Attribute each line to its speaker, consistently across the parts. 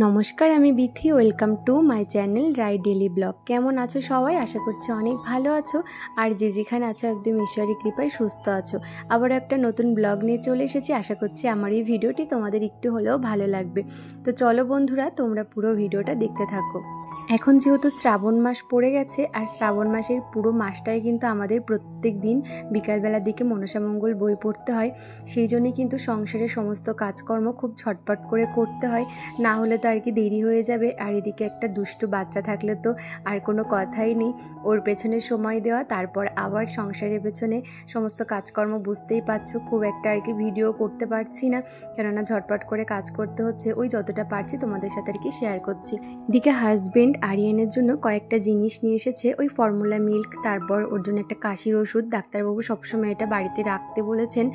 Speaker 1: নমস্কার, আমি Bithi. Welcome to my channel Rai daily blog. কেমন আছো সবাই? আশা করছি অনেক ভালো আছো, আর যে যেখানে আছো একদম ঈশ্বরের কৃপায় সুস্থ আছো। আবার একটা নতুন ব্লগ নিয়ে চলে এসেছি। আশা করছি আমার এই ভিডিওটি তোমাদের একটু হলেও ভালো লাগবে। তো চলো বন্ধুরা, তোমরা পুরো ভিডিওটা দেখতে থাকো। এখন যেহেতু শ্রাবণ মাস পড়ে গেছে, আর শ্রাবণ মাসের পুরো মাসটাই কিন্তু আমাদের প্রত্যেক দিন বিকালবেলার দিকে মনসামঙ্গল বই পড়তে হয়। সেই জন্যই কিন্তু সংসারের সমস্ত কাজকর্ম খুব ছটপট করে করতে হয়, না হলে তো আর কি দেরি হয়ে যাবে। আর এদিকে একটা দুষ্টু বাচ্চা থাকলে তো আর কোনো কথাই নেই। ওর পেছনে সময় দেওয়া, তারপর আবার সংসারের পেছনে সমস্ত কাজকর্ম, বুঝতেই পারছো খুব একটা আর কি ভিডিও করতে পারছি না, কেননা ঝটপট করে কাজ করতে হচ্ছে। ওই যতটা পারছি তোমাদের সাথে আর কি শেয়ার করছি। এদিকে হাজবেন্ড আরিয়ানের জন্য কয়েকটা জিনিস নিয়ে এসেছে, ওই ফর্মুলা মিল্ক, তারপর ওর জন্য একটা কাশির ওষুধ। ডাক্তারবাবু সবসময় এটা বাড়িতে রাখতে বলেছেন,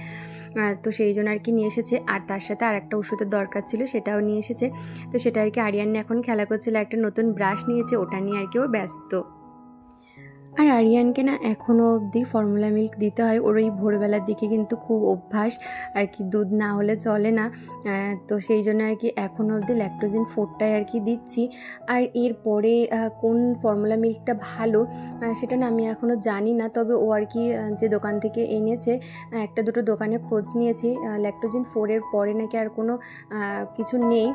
Speaker 1: তো সেই জন্য আর কি নিয়ে এসেছে। আর তার সাথে আর একটা ওষুধের দরকার ছিল, সেটাও নিয়ে এসেছে। তো সেটা আর কি আরিয়ান এখন খেলা করছিল। একটা নতুন ব্রাশ নিয়েছে, ওটা নিয়ে আর কি ও ব্যস্ত। আর আরিয়ানকে না এখনও অবধি ফর্মুলা মিল্ক দিতে হয়। ওর ওই ভোরবেলার দিকে কিন্তু খুব অভ্যাস আর কি, দুধ না হলে চলে না। তো সেই জন্য আর কি এখনও অবধি ল্যাকটোজেন 4টাই আর কি দিচ্ছি। আর এরপরে কোন ফর্মুলা মিল্কটা ভালো সেটা না আমি এখনও জানি না। তবে ও আর কি যে দোকান থেকে এনেছে, একটা দুটো দোকানে খোঁজ নিয়েছি, ল্যাকটোজেন 4-এর পরে নাকি আর কোনো কিছু নেই,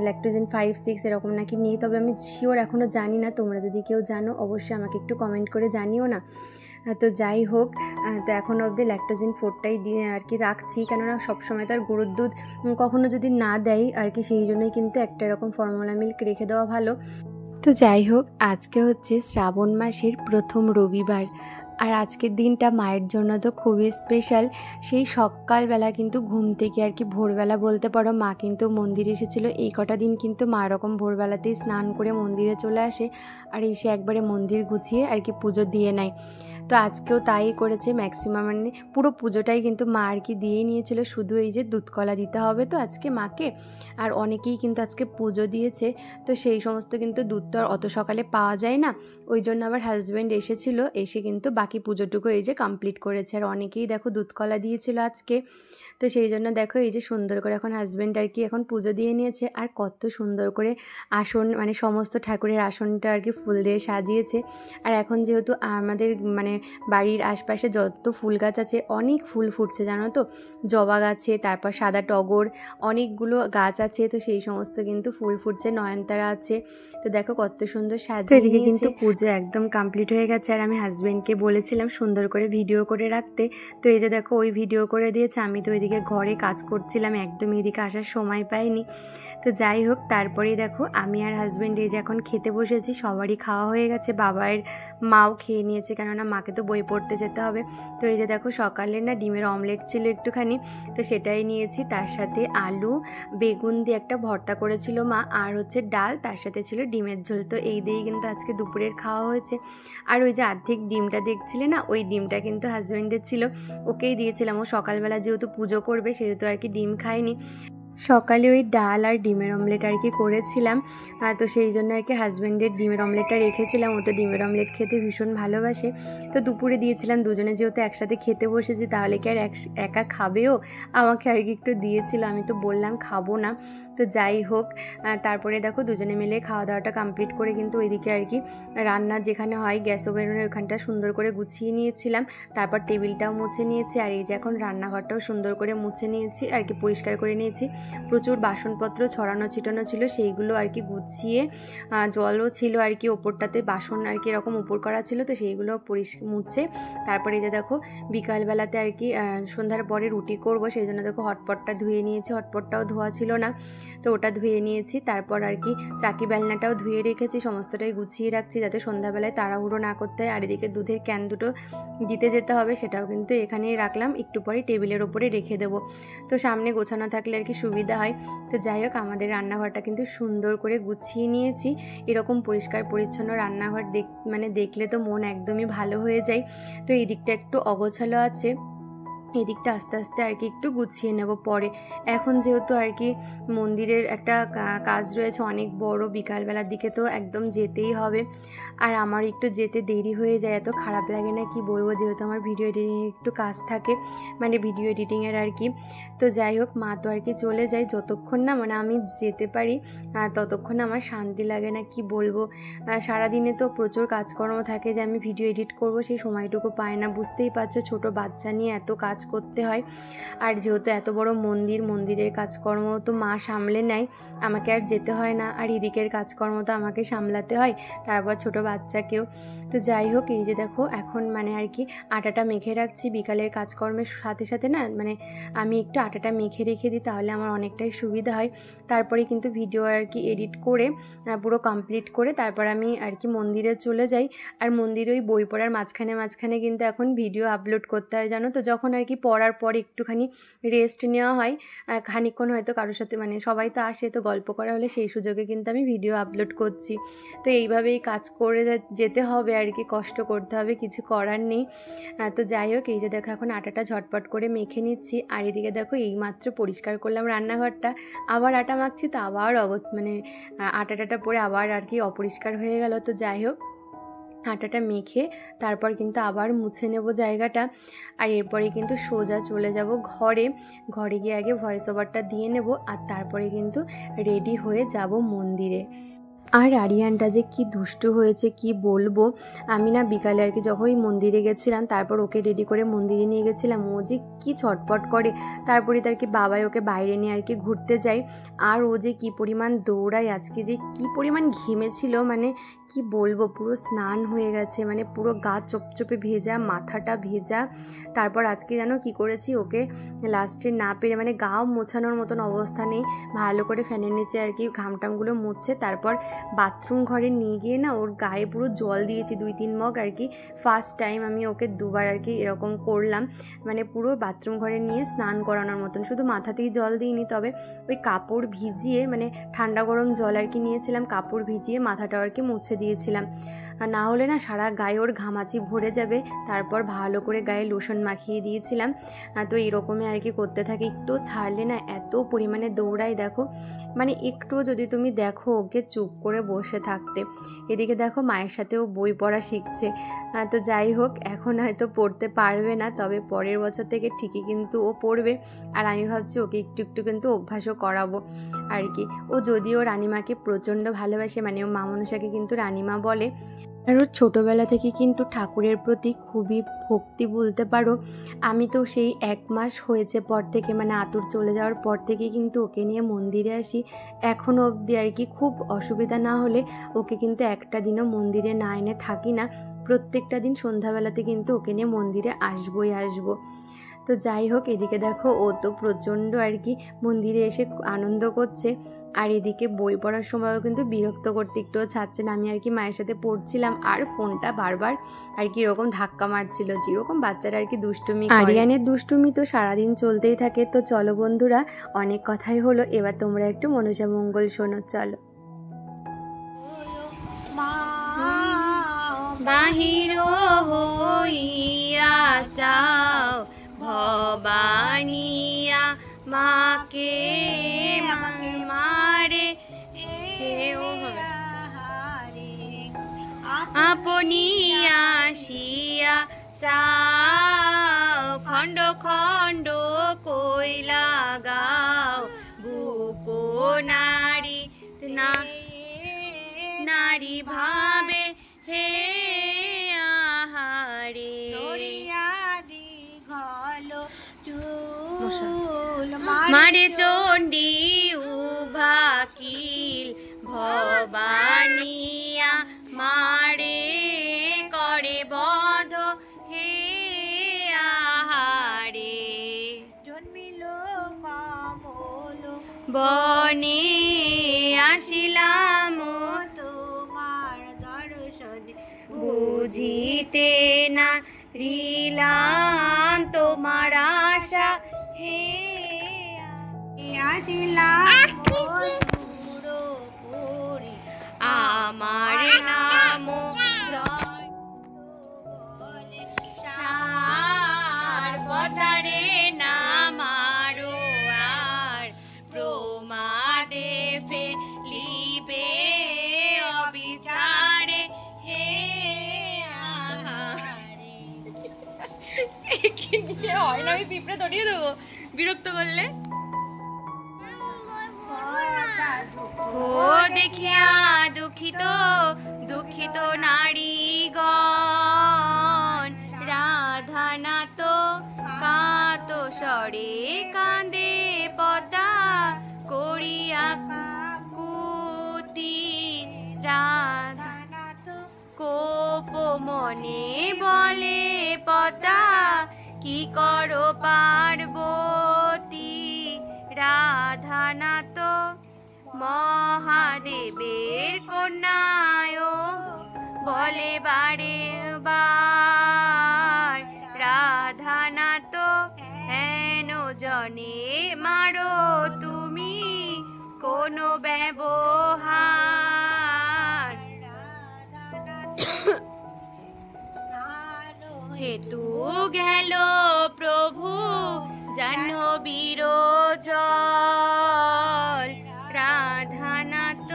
Speaker 1: ল্যাকটোজেন 5-6 এরকম নাকি নেই। তবে আমি শিওর এখনও জানি না। তোমরা যদি কেউ জানো অবশ্যই আমাকে একটু কমেন্ট করে জানিও না। তো যাই হোক, তো এখন অবধি ল্যাকটোজেন 4টাই দিয়ে আর কি রাখছি, কেননা সবসময় তো আর গরুর দুধ কখনো যদি না দেয় আর কি, সেই জন্যই কিন্তু একটা এরকম ফর্মুলা মিল্ক রেখে দেওয়া ভালো। তো যাই হোক, আজকে হচ্ছে শ্রাবণ মাসের প্রথম রবিবার, আর আজকের দিনটা মায়ের জন্য তো খুবই স্পেশাল। সেই সকালবেলা কিন্তু ঘুম থেকে আর কি, ভোরবেলা বলতে পারো, মা কিন্তু মন্দিরে এসেছিলো। এই কটা দিন কিন্তু মা এরকম ভোরবেলাতেই স্নান করে মন্দিরে চলে আসে, আর এসে একবারে মন্দির গুছিয়ে আর কি পুজো দিয়ে নেয়। তো আজকেও তাই করেছে ম্যাক্সিমাম, মানে পুরো পুজোটাই কিন্তু মা আর কি দিয়েই নিয়েছিল। শুধু এই যে দুধকলা দিতে হবে তো আজকে মাকে, আর অনেকেই কিন্তু আজকে পুজো দিয়েছে। তো সেই সমস্ত কিন্তু দুধ তো আর অত সকালে পাওয়া যায় না, ওই জন্য আবার হাজব্যান্ড এসেছিলো, এসে কিন্তু বাকি পুজোটুকু এই যে কমপ্লিট করেছে। আর অনেকেই দেখো দুধকলা দিয়েছিল আজকে। তো সেই জন্য দেখো এই যে সুন্দর করে এখন হাজব্যান্ড আর কি এখন পুজো দিয়ে নিয়েছে। আর কত সুন্দর করে আসন, মানে সমস্ত ঠাকুরের আসনটা আর কি ফুল দিয়ে সাজিয়েছে। আর এখন যেহেতু আমাদের মানে বাড়ির আশপাশে যত ফুল গাছ আছে, অনেক ফুল ফুটছে জানো তো, জবা গাছে, তারপর সাদা টগর, অনেকগুলো গাছ আছে। তো সেই সমস্ত কিন্তু ফুল ফুটছে, নয়নতারা আছে। তো দেখো কত সুন্দর সাজিয়ে নিয়েছে। কিন্তু পুজো একদম কমপ্লিট হয়ে গেছে, আর আমি হাজব্যান্ডকে বলেছিলাম সুন্দর করে ভিডিও করে রাখতে। তো এই যে দেখো ওই ভিডিও করে দিয়েছে। আমি তো ওইদিকে ঘরে কাজ করছিলাম, একদম এদিকে আসার সময় পাইনি। তো যাই হোক, তারপরেই দেখো আমি আর হাজব্যান্ড এই যে এখন খেতে বসেছি। সবারই খাওয়া হয়ে গেছে, বাবার মাও খেয়ে নিয়েছে, কেননা মাকে তো বই পড়তে যেতে হবে। তো এই যে দেখো সকালে না ডিমের অমলেট ছিল একটুখানি, তো সেটাই নিয়েছি। তার সাথে আলু বেগুন দিয়ে একটা ভর্তা করেছিল মা, আর হচ্ছে ডাল, তার সাথে ছিল ডিমের ঝোল। তো এই দিয়েই কিন্তু আজকে দুপুরের খাওয়া হয়েছে। আর ওই যে অর্ধেক ডিমটা দেখছিলে না, ওই ডিমটা কিন্তু হাজব্যান্ডের ছিল, ওকেই দিয়েছিলাম। ও সকালবেলা যেহেতু পুজো করবে সেহেতু আর কি ডিম খায়নি। সকালে ওই ডাল আর ডিমের অমলেট আর কি করেছিলাম, তো সেই জন্য আর কি হাজব্যান্ডের ডিমের অমলেটটা রেখেছিলাম। ও তো ডিমের অমলেট খেতে ভীষণ ভালোবাসে। তো দুপুরে দিয়েছিলাম, দুজনে যেহেতু একসাথে খেতে বসেছি, তাহলে কি আর একা খাবেও, আমাকে আর কি একটু দিয়েছিল। আমি তো বললাম খাবো না। তো যাই হোক, তারপরে দেখো দুজনে মিলে খাওয়া দাওয়াটা কমপ্লিট করে কিন্তু ওইদিকে আর কি রান্না যেখানে হয় গ্যাস ওভেনের ওখানটা সুন্দর করে গুছিয়ে নিয়েছিলাম। তারপর টেবিলটাও মুছে নিয়েছি, আর এই যে এখন রান্নাঘরটাও সুন্দর করে মুছে নিয়েছি আর কি, পরিষ্কার করে নিয়েছি। প্রচুর বাসনপত্র ছড়ানো ছিটানো ছিল, সেইগুলো আর কি গুছিয়ে, জলও ছিল আর কি ওপরটাতে, বাসন আর কি এরকম উপর করা ছিল, তো সেইগুলো মুছে। তারপরে এই যে দেখো বিকালবেলাতে আর কি সন্ধ্যার পরে রুটি করব, সেই জন্য দেখো হটপটটা ধুয়ে নিয়েছি। হটপটটাও ধোয়া ছিল না, তো ওটা ধুয়ে নিয়েছি। তারপর আর কি চাকি বেলনাটাও ধুয়ে রেখেছি, সমস্তটাই গুছিয়ে রাখছি যাতে সন্ধ্যাবেলায় তাড়াহুড়ো না করতে হয়। আর এদিকে দুধের ক্যান দুটো দিতে যেতে হবে, সেটাও কিন্তু এখানেই রাখলাম, একটু পরে টেবিলের ওপরে রেখে দেবো। তো সামনে গোছানো থাকলে আর কি সুবিধা হয়। তো যাই হোক, আমাদের রান্নাঘরটা কিন্তু সুন্দর করে গুছিয়ে নিয়েছি। এরকম পরিষ্কার পরিচ্ছন্ন রান্নাঘর দেখলে তো মন একদমই ভালো হয়ে যায়। তো এই দিকটা একটু অগোছালো আছে, এদিকটা আস্তে আস্তে আর কি একটু গুছিয়ে নেব পরে। এখন যেহেতু আর কি মন্দিরের একটা কাজ রয়েছে অনেক বড়, বিকালবেলার দিকে তো একদম যেতেই হবে। আর আমার একটু যেতে দেরি হয়ে যায়, এত খারাপ লাগে না কি বলবো, যেহেতু আমার ভিডিও এডিটিংয়ের একটু কাজ থাকে, মানে ভিডিও এডিটিংয়ের আর কি। তো যাই হোক, মা তো আর কি চলে যায়, যতক্ষণ না মানে আমি যেতে পারি ততক্ষণ আমার শান্তি লাগে না কি বলবো। সারাদিনে তো প্রচুর কাজকর্ম থাকে, যে আমি ভিডিও এডিট করব সেই সময়টুকু পাই না। বুঝতেই পারছো, ছোট বাচ্চা নিয়ে এত কাজ করতে হয়। আর যেহেতু এত বড় মন্দিরের কাজকর্ম তো মা সামলে নেয়, আমাকে আর যেতে হয় না। আর এদিকের কাজকর্ম তো আমাকে সামলাতে হয়, তারপর ছোট বাচ্চাকেও। তো যাই হোক, এই যে দেখো এখন মানে আর কি আটাটা মেখে রাখছি। বিকালের কাজকর্মের সাথে সাথে না মানে আমি একটু আটাটা মেখে রেখে দিই, তাহলে আমার অনেকটাই সুবিধা হয়। তারপরে কিন্তু ভিডিও আর কি এডিট করে পুরো কমপ্লিট করে তারপর আমি আর কি মন্দিরে চলে যাই। আর মন্দিরে ওই বই পড়ার মাঝখানে কিন্তু এখন ভিডিও আপলোড করতে হয়, জানো তো। যখন আর কি পড়ার পর একটুখানি রেস্ট নেওয়া হয়, খানিকক্ষণ হয়তো কারোর সাথে মানে সবাই তো আসে, তো গল্প করা হলে সেই সুযোগে কিন্তু আমি ভিডিও আপলোড করছি। তো এইভাবেই কাজ করে যেতে হবে আর কি, কষ্ট করতে হবে, কিছু করার নেই। তো যাই হোক, এই যে দেখো এখন আটাটা ঝটপট করে মেখে নিচ্ছি। আর এদিকে দেখো এইমাত্র পরিষ্কার করলাম রান্নাঘরটা, আবার আটা মাখছি, তো আবার মানে আটাটা পরে আবার আর কি অপরিষ্কার হয়ে গেল। তো যাই হোক, আটাটা মেখে তারপর কিন্তু আবার মুছে নেব জায়গাটা। আর এরপরে কিন্তু সোজা চলে যাব ঘরে গিয়ে আগে ভয়েস ওভারটা দিয়ে নেব, আর তারপরে কিন্তু রেডি হয়ে যাব মন্দিরে। আর আরিয়ানটা যে কি দুষ্টু হয়েছে কি বলবো। আমি না বিকালে আর কি যখনই মন্দিরে গেছিলাম, তারপর ওকে রেডি করে মন্দিরে নিয়ে গেছিলাম, ও যে কি ছটপট করে। তারপরে তার কি বাবাই ওকে বাইরে নিয়ে আর কি ঘুরতে যায়, আর ও যে কি পরিমাণ দৌড়ায়। আজকে যে কি পরিমাণ ঘেমেছিল, মানে কি বলবো, পুরো স্নান হয়ে গেছে, মানে পুরো গা চপচপে ভেজা, মাথাটা ভেজা। তারপর আজকে জানো কি করেছি, ওকে লাস্টে না পেরে মানে গাও মোছানোর মতন অবস্থা নেই, ভালো করে ফ্যানের নিচে আর কি ঘামটামগুলো মুছে তারপর বাথরুম ঘরে নিয়ে গিয়ে না ওর গায়ে পুরো জল দিয়েছি 2-3 মগ আর কি। ফার্স্ট টাইম আমি ওকে দুবার আর কি এরকম করলাম, মানে পুরো বাথরুম ঘরে নিয়ে স্নান করানোর মতন। শুধু মাথাতেই জল দিইনি, তবে ওই কাপড় ভিজিয়ে মানে ঠান্ডা গরম জল আর কি নিয়েছিলাম, কাপড় ভিজিয়ে মাথাটা আর কি মুছে দিয়েছিলাম। আর না হলে না সারা গায়ে ওর ঘামাচি ভরে যাবে। তারপর ভালো করে গায়ে লোশন মাখিয়ে দিয়েছিলাম। তো এরকমই আর কি করতে থাকে, একটু ছাড়লে না এত পরিমাণে দৌড়াই দেখো, মানে একটুও যদি তুমি দেখো ওকে চুপ করে বসে থাকতে। এদিকে দেখো মায়ের সাথেও বই পড়া শিখছে। তো যাই হোক, এখন হয়তো পড়তে পারবে না, তবে পরের বছর থেকে ঠিকই কিন্তু ও পড়বে। আর আমি ভাবছি ওকে একটু একটু কিন্তু অভ্যাসও করাবো আর কি। ও যদিও রানিমাকে প্রচণ্ড ভালোবাসে, মানে ও মা মনসাকে কিন্তু রানিমা বলে। আর ওর ছোটোবেলা থেকে কিন্তু ঠাকুরের প্রতি খুবই ভক্তি বলতে পারো। আমি তো সেই 1 মাস হয়েছে পর থেকে, মানে আতুর চলে যাওয়ার পর থেকে কিন্তু ওকে নিয়ে মন্দিরে আসি। এখনও অবধি আর কি খুব অসুবিধা না হলে ওকে কিন্তু একটা দিনও মন্দিরে না এনে থাকি না। প্রত্যেকটা দিন সন্ধ্যাবেলাতে কিন্তু ওকে নিয়ে মন্দিরে আসবই আসবো। তো যাই হোক, এদিকে দেখো ও তো প্রচণ্ড আর কি মন্দিরে এসে আনন্দ করছে। আর এদিকে বই পড়ার সময়ও কিন্তু বিরক্ত করতে একটুও ছাড়ছে না। আমি আর কি মায়ের সাথে পড়ছিলাম, আর ফোনটা বারবার আর কি এরকম ধাক্কা মারছিল, যেরকম বাচ্চারা আর কি দুষ্টুমি। আরিয়ানের দুষ্টুমি তো সারাদিন চলতেই থাকে। তো চলো বন্ধুরা, অনেক কথাই হলো, এবার তোমরা একটু মনসা মঙ্গল শোনো, চলো। বাহির হইয়া যাও ভবানিয়া মাকে মারে আপনি আসিয়া চাও খণ্ড খণ্ড কইলা গাও বুকো নারী নারী ভাবে হে আহারে মারে চণ্ডী উভাকিল ভবানিয়া মারে করে বধ হে আহারে জন্মিল কমল বনে আসিলাম তোমার দর্শনে বুঝিতে না রিলাম তোমার আশা হে আসিলাম আমার নাম সার পদারে হয় না, আমি পিঁপড়ে ধরিয়ে দেবো বিরক্ত করলে। ও দেখিয়া দুঃখিত দুঃখিত নারীগণ, রাধানাথ কাত স্বরে কাঁদে পদ্মা করিয়া কুতি, রাধানাথ কোপ মনে বলে পদ্মা কি করো পার্বতী, রাধানাথ মহাদেবের কন্যায় বলে বারে বার, রাধানাথ হেন জনে মারো তুমি কোনো ব্যবহার, হেতু গেল প্রভু জাহ্নবীর জল, রাধানাথ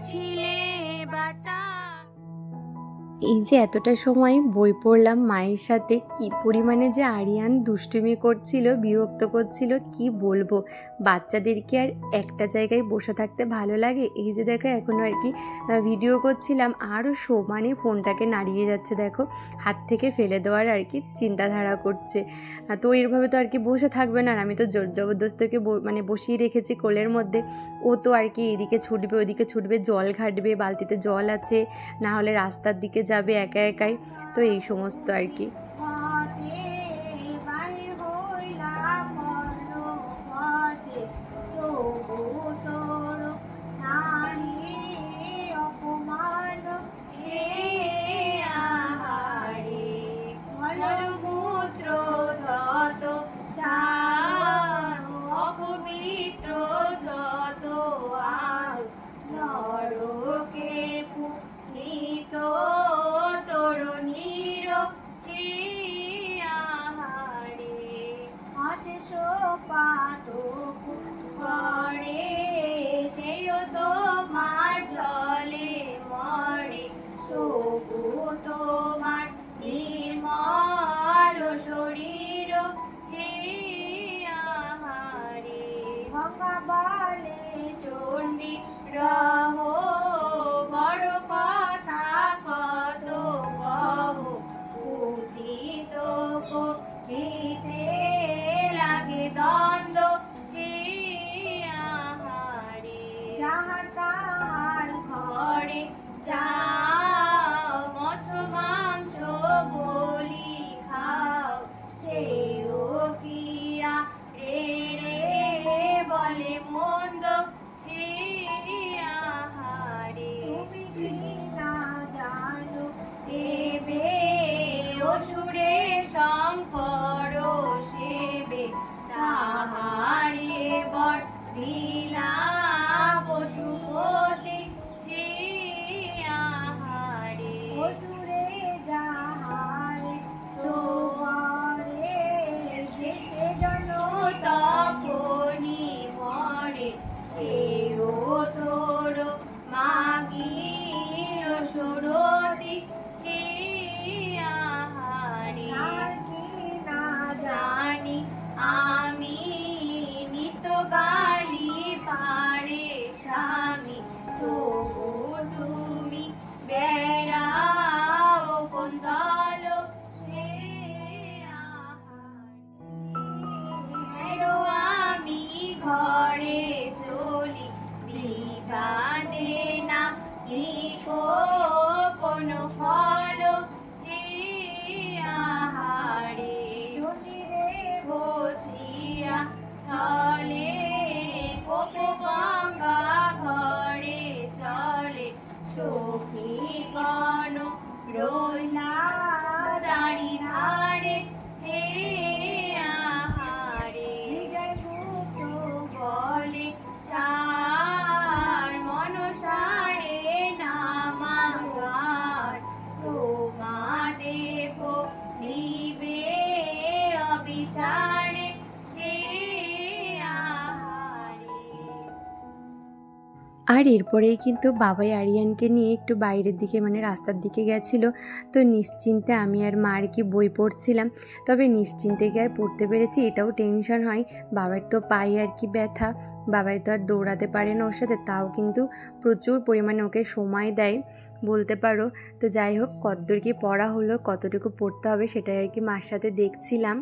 Speaker 1: ছিলে বাতা। এই যে এতটা সময় বই পড়লাম মায়ের সাথে, কি পরিমাণে যে আরিয়ান দুষ্টুমি করছিল, বিরক্ত করছিল কি বলবো। বাচ্চাদেরকে আর একটা জায়গায় বসে থাকতে ভালো লাগে? এই যে দেখো এখনও আর কি ভিডিও করছিলাম, আরও সমানে ফোনটাকে নাড়িয়ে যাচ্ছে, দেখো হাত থেকে ফেলে দেওয়ার আর কি চিন্তাধারা করছে। তো এরভাবে তো আর কি বসে থাকবে না, আর আমি তো জোর জবরদস্তকে মানে বসিয়ে রেখেছি কোলের মধ্যে। ও তো আর কি এদিকে ছুটবে ওদিকে ছুটবে, জল ঘাটবে, বালতিতে জল আছে, না হলে রাস্তার দিকে যাবে একা একাই, তো এই সমস্ত আর কি। অপবিত্র যত নরকে পুনিত তরুণীর আহারে, করে সেও তোমার জলে মরে, তবু তোমার নির্মল শরীর আহারে, গঙ্গা বলে চণ্ডী রহ বড় কথা কত কহ, উচিত করিতে লাগে দ্বন্দ্ব আহারে, যাহার তাহার ঘরে যাও মৎস্য মাংস বলি খাও, সেও কিয়া রে রে বলে মন্দ আহারে, তুমি কি না জানো দেবে অসুরে শঙ্কর সেবে, তাহারে বর দিলা পশুপতি আহারে, অসুরে যাহারে ছোয়ারে সে জন তখনি মরে, সেও তোর মাগি সুরতি আহারে, না জানি আমি নিত গালি পারে স্বামী, তবু তুমি বেড়াও কোন দল আমি ঘরে চলি, বিবাদে না লিখো কোনো ফল আহারে, রে বছিয়া ছলে কোপ গঙ্গা ঘরে চলে, সখী গণ রইলা চারিধারে আহারে, বলে সার মনসারে নামার, রোমা দেব নিবে অবিচারে আহারে। আর এরপরেই কিন্তু বাবাই আরিয়ানকে নিয়ে একটু বাইরের দিকে মানে রাস্তার দিকে গেছিলো। তো নিশ্চিন্তে আমি আর মা আর কি বই পড়ছিলাম। তবে নিশ্চিন্তে কি আর পড়তে পেরেছি এটাও টেনশন হয়। বাবার তো পায়ে আর কি ব্যথা, বাবাই তো আর দৌড়াতে পারে না ওর সাথে, তাও কিন্তু প্রচুর পরিমাণে ওকে সময় দেয় বলতে পারো। তো যাই হোক, কতদূর কি পড়া হলো, কতটুকু পড়তে হবে সেটাই আর কি মার সাথে দেখছিলাম।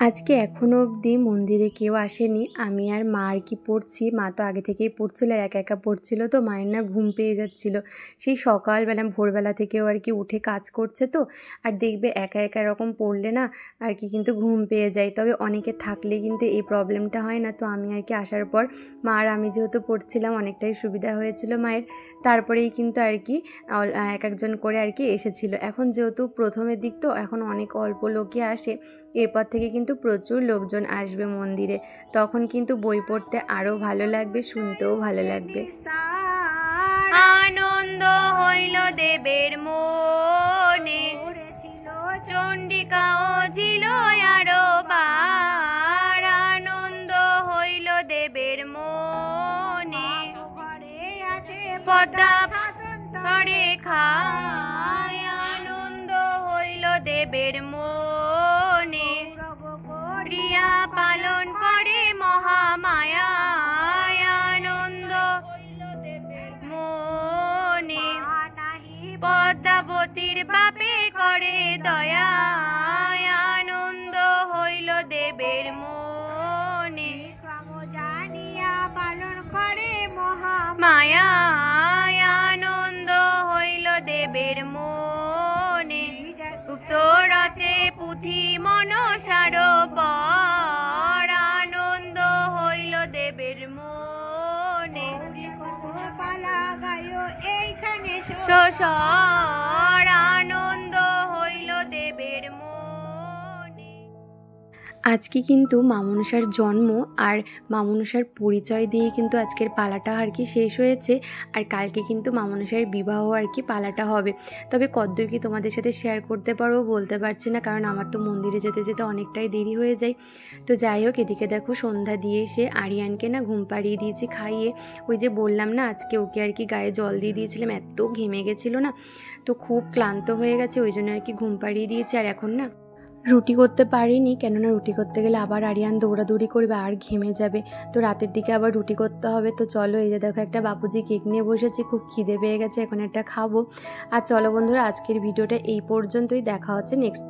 Speaker 1: আজকে এখনও অবধি মন্দিরে কেউ আসেনি, আমি আর মা আর কি পড়ছি। মা তো আগে থেকেই পড়ছিল আর একা একা পড়ছিল, তো মায়ের না ঘুম পেয়ে যাচ্ছিল। সেই সকালবেলা ভোরবেলা থেকেও আর কি উঠে কাজ করছে, তো আর দেখবে একা একা এরকম পড়লে না আর কি কিন্তু ঘুম পেয়ে যায়। তবে অনেকে থাকলে কিন্তু এই প্রবলেমটা হয় না। তো আমি আর কি আসার পর মা আর আমি যেহেতু পড়ছিলাম অনেকটাই সুবিধা হয়েছিল মায়ের। তারপরেই কিন্তু আর কি এক একজন করে আর কি এসেছিলো। এখন যেহেতু প্রথমের দিক তো এখন অনেক অল্প লোকই আসে, এরপর থেকে কিন্তু প্রচুর লোকজন আসবে মন্দিরে, তখন কিন্তু বই পড়তে আরও ভালো লাগবে, শুনতেও ভালো লাগবে।
Speaker 2: আনন্দ হইল দেবের মনে, চণ্ডিকাও ছিল আরো বার। আনন্দ হইল দেবের মনে, পদ্মা ধরে খায়। আনন্দ হইল দেবের মনে, ক্রিয়া পালন করে মহামায়া। আনন্দ হইল দেবের মনে, পদ্মাবতীর বাপে করে দয়া। আনন্দ হইল দেবের মনে, জানিয়া পালন করে মহামায়া। আনন্দ হইল দেবের মনে, গুপ্ত রচে পুঁথি মনসার পর। আনন্দ হইল দেবের মনে, শশর। আনন্দ হইল দেবের মনে।
Speaker 1: আজকে কিন্তু মা মনসার জন্ম আর মা মনসার পরিচয় দিয়ে কিন্তু আজকের পালাটা আর কি শেষ হয়েছে। আর কালকে কিন্তু মা মনসার বিবাহ আর কি পালাটা হবে। তবে কতদূর কি তোমাদের সাথে শেয়ার করতে পারবো বলতে পারছি না, কারণ আমার তো মন্দিরে যেতে যেতে অনেকটাই দেরি হয়ে যায়। তো যাই হোক, এদিকে দেখো সন্ধ্যা দিয়ে এসে আরিয়ানকে না ঘুম পাড়িয়ে দিয়েছি খাইয়ে। ওই যে বললাম না আজকে ওকে আর কি গায়ে জল দিয়ে দিয়েছিলাম, এত ঘেমে গেছিলো না, তো খুব ক্লান্ত হয়ে গেছে, ওই জন্য আর কি ঘুম পাড়িয়ে দিয়েছি। আর এখন না রুটি করতে পারিনি, কেননা রুটি করতে গেলে আবার আরিয়ান দৌড়াদৌড়ি করবে আর ঘেমে যাবে। তো রাতের দিকে আবার রুটি করতে হবে। তো চলো, এই যে দেখো একটা বাপুজি কেক নিয়ে বসেছি, খুব খিদে পেয়ে গেছে, এখন একটা খাবো। আর চলো বন্ধুরা, আজকের ভিডিওটা এই পর্যন্তই, দেখা হচ্ছে নেক্সট